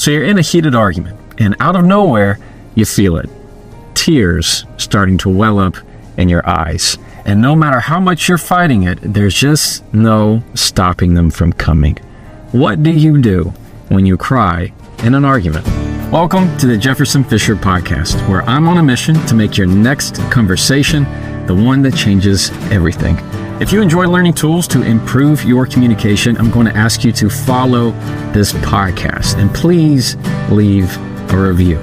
So you're in a heated argument, and out of nowhere, you feel it. Tears starting to well up in your eyes. And no matter how much you're fighting it, there's just no stopping them from coming. What do you do when you cry in an argument? Welcome to the Jefferson Fisher podcast, where I'm on a mission to make your next conversation the one that changes everything. If you enjoy learning tools to improve your communication, I'm going to ask you to follow this podcast and please leave a review.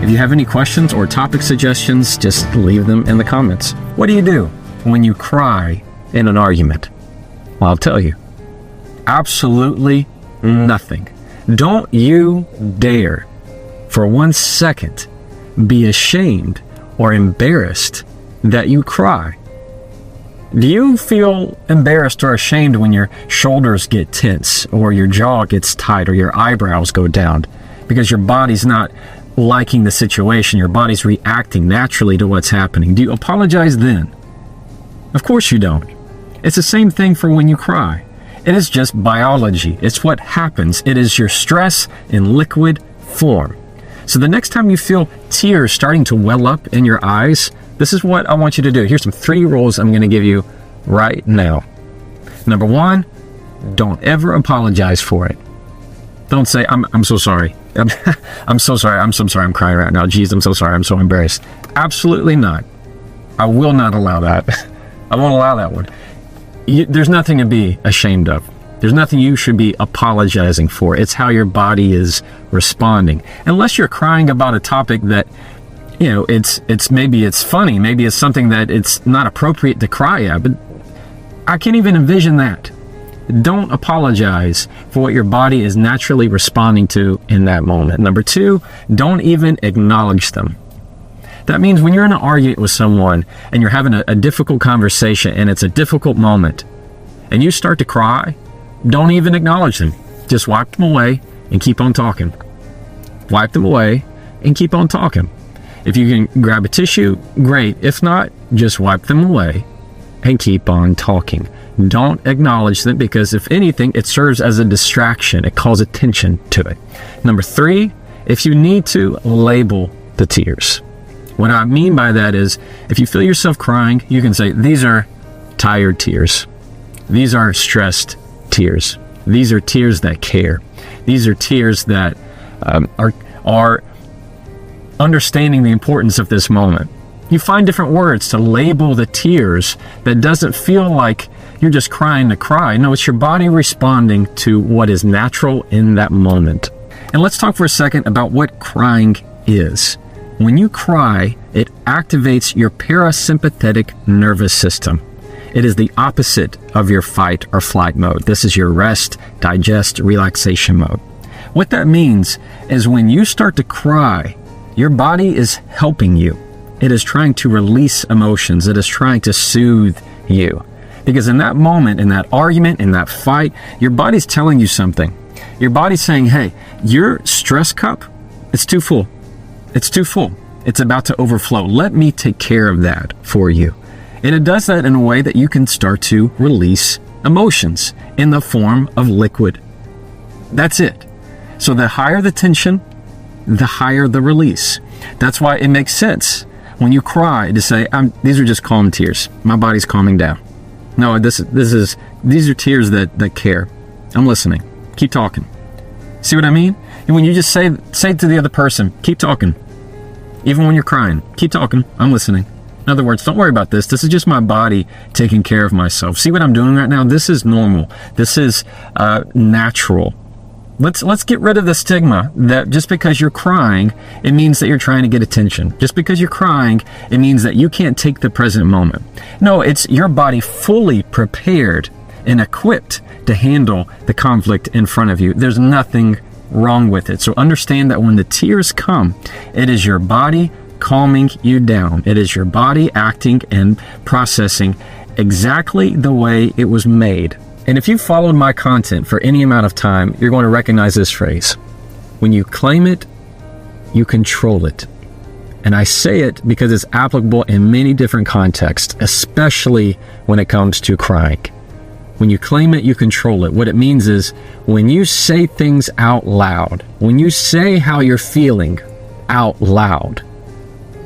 If you have any questions or topic suggestions, just leave them in the comments. What do you do when you cry in an argument? Well, I'll tell you. Absolutely nothing. Don't you dare for 1 second be ashamed or embarrassed that you cry. Do you feel embarrassed or ashamed when your shoulders get tense or your jaw gets tight or your eyebrows go down because your body's not liking the situation, your body's reacting naturally to what's happening? Do you apologize then? Of course you don't. It's the same thing for when you cry. It is just biology. It's what happens. It is your stress in liquid form. So the next time you feel tears starting to well up in your eyes, this is what I want you to do. Here's some 3 rules I'm going to give you right now. Number 1, don't ever apologize for it. Don't say, I'm so sorry. I'm so sorry. I'm so sorry. I'm crying right now. Geez, I'm so sorry. I'm so embarrassed. Absolutely not. I will not allow that. I won't allow that one. There's nothing to be ashamed of. There's nothing you should be apologizing for. It's how your body is responding. Unless you're crying about a topic that, maybe it's funny, maybe it's something that it's not appropriate to cry at, but I can't even envision that. Don't apologize for what your body is naturally responding to in that moment. Number 2, don't even acknowledge them. That means when you're in an argument with someone and you're having a difficult conversation and it's a difficult moment and you start to cry, don't even acknowledge them. Just wipe them away and keep on talking. Wipe them away and keep on talking. If you can grab a tissue, great. If not, just wipe them away and keep on talking. Don't acknowledge them because if anything, it serves as a distraction. It calls attention to it. Number 3, if you need to, label the tears. What I mean by that is if you feel yourself crying, you can say, these are tired tears. These are stressed tears. These are tears that care. These are tears that are understanding the importance of this moment. You find different words to label the tears that doesn't feel like you're just crying to cry. No, it's your body responding to what is natural in that moment. And let's talk for a second about what crying is. When you cry, it activates your parasympathetic nervous system. It is the opposite of your fight or flight mode. This is your rest, digest, relaxation mode. What that means is when you start to cry, your body is helping you. It is trying to release emotions. It is trying to soothe you. Because in that moment, in that argument, in that fight, your body's telling you something. Your body's saying, hey, your stress cup, it's too full. It's too full. It's about to overflow. Let me take care of that for you. And it does that in a way that you can start to release emotions in the form of liquid. That's it. So the higher the tension, the higher the release. That's why it makes sense when you cry to say, these are just calm tears. My body's calming down. No, these are tears that care. I'm listening. Keep talking. See what I mean? And when you just say to the other person, keep talking. Even when you're crying, keep talking. I'm listening. In other words, don't worry about this. This is just my body taking care of myself. See what I'm doing right now? This is normal. This is natural. Let's get rid of the stigma that just because you're crying, it means that you're trying to get attention. Just because you're crying, it means that you can't take the present moment. No, it's your body fully prepared and equipped to handle the conflict in front of you. There's nothing wrong with it. So understand that when the tears come, it is your body calming you down. It is your body acting and processing exactly the way it was made. And if you've followed my content for any amount of time, you're going to recognize this phrase. When you claim it, you control it. And I say it because it's applicable in many different contexts, especially when it comes to crying. When you claim it, you control it. What it means is when you say things out loud, when you say how you're feeling out loud,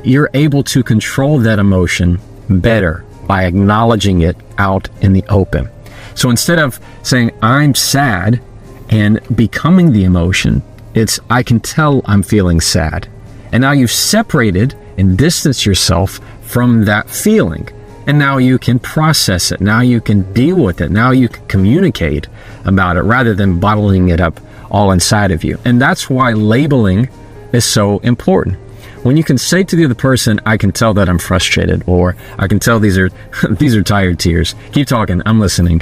you're able to control that emotion better by acknowledging it out in the open. So instead of saying, I'm sad, and becoming the emotion, it's, I can tell I'm feeling sad. And now you've separated and distanced yourself from that feeling. And now you can process it. Now you can deal with it. Now you can communicate about it rather than bottling it up all inside of you. And that's why labeling is so important. When you can say to the other person, I can tell that I'm frustrated, or I can tell these are tired tears. Keep talking, I'm listening.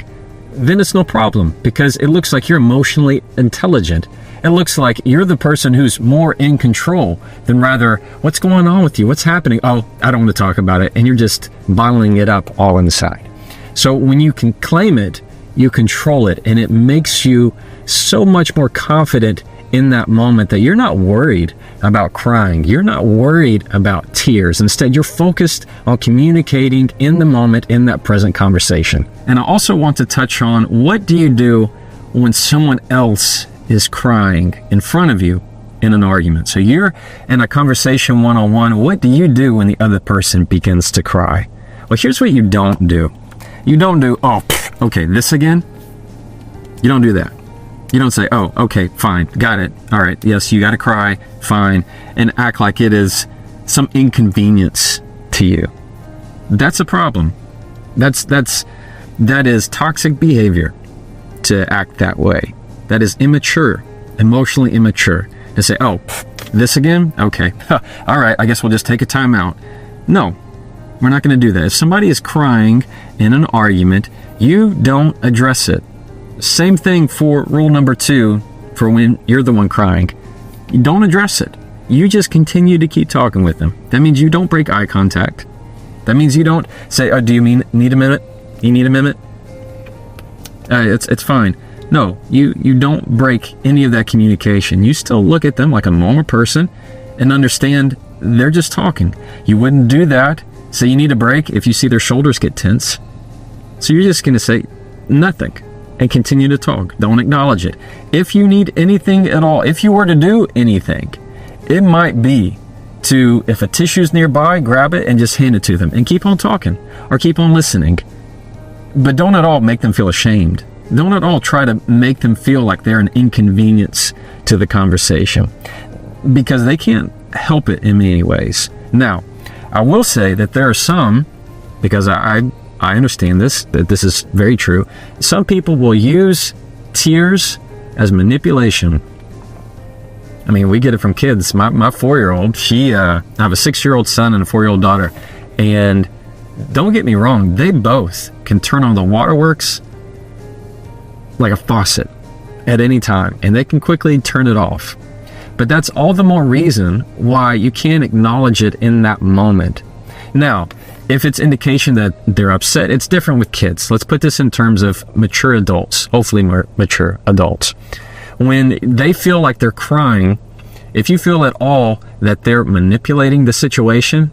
Then it's no problem, because it looks like you're emotionally intelligent. It looks like you're the person who's more in control than rather, what's going on with you? What's happening? Oh, I don't want to talk about it. And you're just bottling it up all inside. So when you can claim it, you control it, and it makes you so much more confident in that moment that you're not worried about crying. You're not worried about tears. Instead, you're focused on communicating in the moment in that present conversation. And I also want to touch on, what do you do when someone else is crying in front of you in an argument? So you're in a conversation one-on-one. What do you do when the other person begins to cry? Well, here's what you don't do. You don't do, okay, this again? You don't do that. You don't say, oh, okay, fine, got it. All right, yes, you got to cry, fine, and act like it is some inconvenience to you. That's a problem. That is toxic behavior to act that way. That is immature, emotionally immature. And say, oh, this again? Okay, all right, I guess we'll just take a time out. No, we're not going to do that. If somebody is crying in an argument, you don't address it. Same thing for rule number 2 for when you're the one crying. You don't address it. You just continue to keep talking with them. That means you don't break eye contact. That means you don't say, oh, do you need a minute? You need a minute? It's fine. No, you don't break any of that communication. You still look at them like a normal person and understand they're just talking. You wouldn't do that, say you need a break, if you see their shoulders get tense. So you're just going to say nothing and continue to talk. Don't acknowledge it. If you need anything at all, if you were to do anything, it might be to, if a tissue's nearby, grab it and just hand it to them and keep on talking or keep on listening. But don't at all make them feel ashamed. Don't at all try to make them feel like they're an inconvenience to the conversation, because they can't help it in many ways. Now, I will say that there are some, because I understand this, that this is very true. Some people will use tears as manipulation. I mean, we get it from kids. My 4-year-old, I have a 6-year-old son and a 4-year-old daughter. And don't get me wrong, they both can turn on the waterworks like a faucet at any time, and they can quickly turn it off. But that's all the more reason why you can't acknowledge it in that moment. Now, if it's indication that they're upset, it's different with kids. Let's put this in terms of mature adults, hopefully mature adults. When they feel like they're crying, if you feel at all that they're manipulating the situation,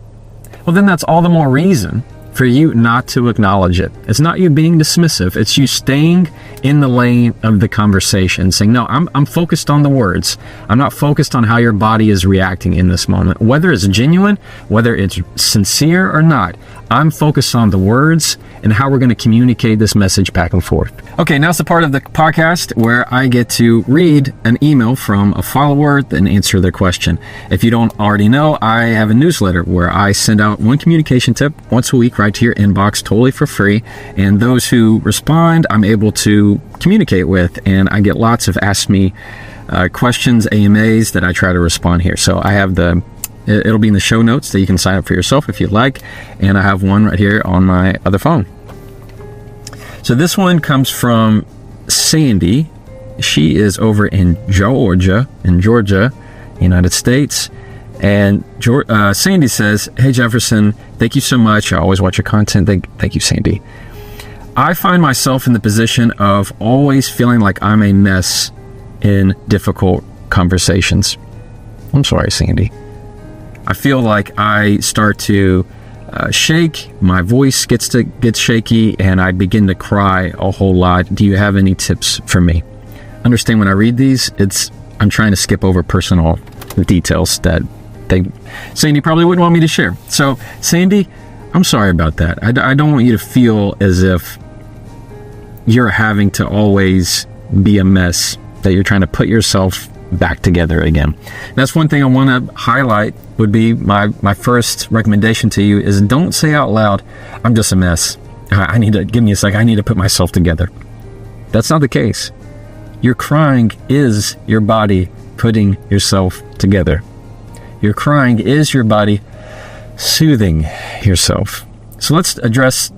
well, then that's all the more reason for you not to acknowledge it. It's not you being dismissive. It's you staying in the lane of the conversation, saying, no, I'm focused on the words. I'm not focused on how your body is reacting in this moment. Whether it's genuine, whether it's sincere or not, I'm focused on the words and how we're going to communicate this message back and forth. Okay, now's the part of the podcast where I get to read an email from a follower and answer their question. If you don't already know, I have a newsletter where I send out one communication tip once a week right to your inbox, totally for free. And those who respond, I'm able to communicate with, and I get lots of Ask Me questions, AMAs that I try to respond here. So I have it'll be in the show notes that you can sign up for yourself if you'd like. And I have one right here on my other phone. So this one comes from Sandy. She is over in Georgia, United States. And Sandy says, hey, Jefferson, thank you so much. I always watch your content. Thank you, Sandy. I find myself in the position of always feeling like I'm a mess in difficult conversations. I'm sorry, Sandy. I feel like I start to shake, my voice gets shaky, and I begin to cry a whole lot. Do you have any tips for me? Understand, when I read these, I'm trying to skip over personal details that Sandy probably wouldn't want me to share. So, Sandy, I'm sorry about that. I don't want you to feel as if you're having to always be a mess, that you're trying to put yourself back together again. That's one thing I want to highlight. Would be my first recommendation to you is, don't say out loud, I'm just a mess. I need to, give me a sec, I need to put myself together. That's not the case. Your crying is your body putting yourself together. Your crying is your body soothing yourself. So let's address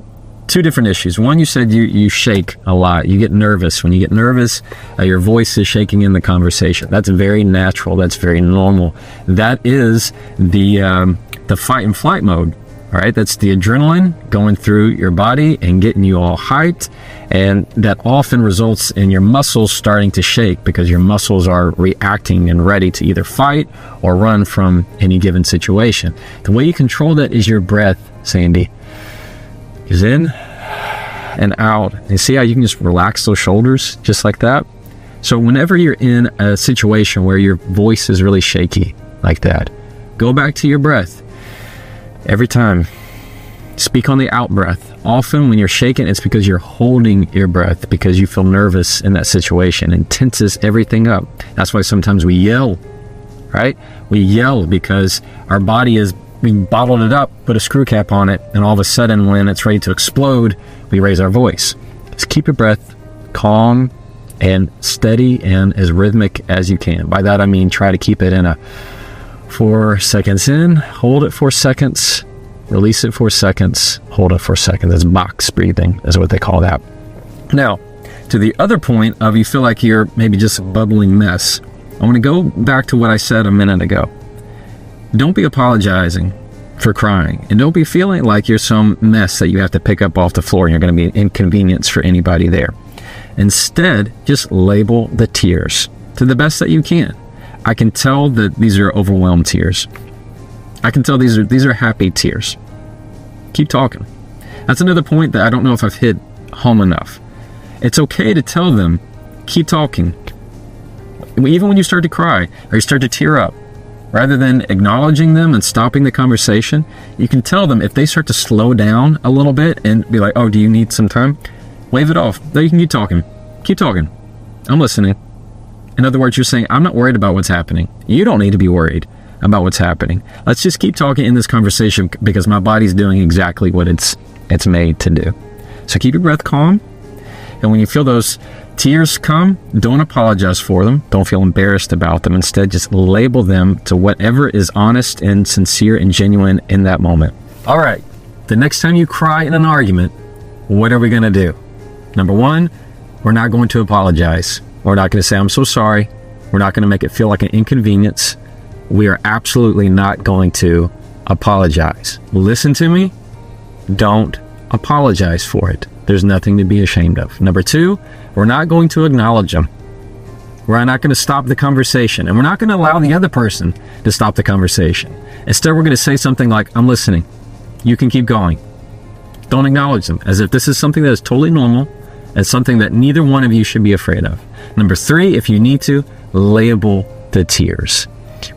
two different issues. One, you said you shake a lot. You get nervous. When you get nervous, your voice is shaking in the conversation. That's very natural. That's very normal. That is the fight and flight mode. All right, that's the adrenaline going through your body and getting you all hyped, and that often results in your muscles starting to shake because your muscles are reacting and ready to either fight or run from any given situation. The way you control that is your breath, Sandy. Is in and out. You see how you can just relax those shoulders just like that? So whenever you're in a situation where your voice is really shaky like that, go back to your breath. Every time, speak on the out breath. Often when you're shaking, it's because you're holding your breath because you feel nervous in that situation, and tenses everything up. That's why sometimes we yell, right? We yell because our body is, we bottled it up, put a screw cap on it, and all of a sudden when it's ready to explode, we raise our voice. Just keep your breath calm and steady and as rhythmic as you can. By that I mean try to keep it in a 4 seconds in, hold it 4 seconds, release it 4 seconds, hold it 4 seconds. That's box breathing, is what they call that. Now, to the other point of you feel like you're maybe just a bubbling mess, I want to go back to what I said a minute ago. Don't be apologizing for crying, and don't be feeling like you're some mess that you have to pick up off the floor and you're going to be an inconvenience for anybody there. Instead, just label the tears to the best that you can. I can tell that these are overwhelmed tears. I can tell these are happy tears. Keep talking. That's another point that I don't know if I've hit home enough. It's okay to tell them, keep talking. Even when you start to cry or you start to tear up, rather than acknowledging them and stopping the conversation, you can tell them, if they start to slow down a little bit and be like, oh, do you need some time? Wave it off. Then you can keep talking. Keep talking. I'm listening. In other words, you're saying, I'm not worried about what's happening. You don't need to be worried about what's happening. Let's just keep talking in this conversation because my body's doing exactly what it's made to do. So keep your breath calm. And when you feel those tears come, don't apologize for them. Don't feel embarrassed about them. Instead, just label them to whatever is honest and sincere and genuine in that moment. All right. The next time you cry in an argument, what are we going to do? Number one, we're not going to apologize. We're not going to say, I'm so sorry. We're not going to make it feel like an inconvenience. We are absolutely not going to apologize. Listen to me. Don't apologize for it. There's nothing to be ashamed of. Number two, we're not going to acknowledge them. We're not going to stop the conversation, and we're not going to allow the other person to stop the conversation. Instead, we're going to say something like, I'm listening. You can keep going. Don't acknowledge them, as if this is something that is totally normal and something that neither one of you should be afraid of. Number three, if you need to, label the tears,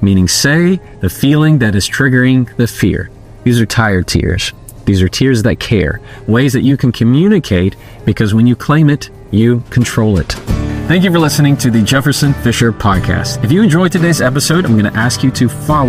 meaning say the feeling that is triggering the fear. These are tired tears. These are tears that care, ways that you can communicate, because when you claim it, you control it. Thank you for listening to the Jefferson Fisher podcast. If you enjoyed today's episode, I'm going to ask you to follow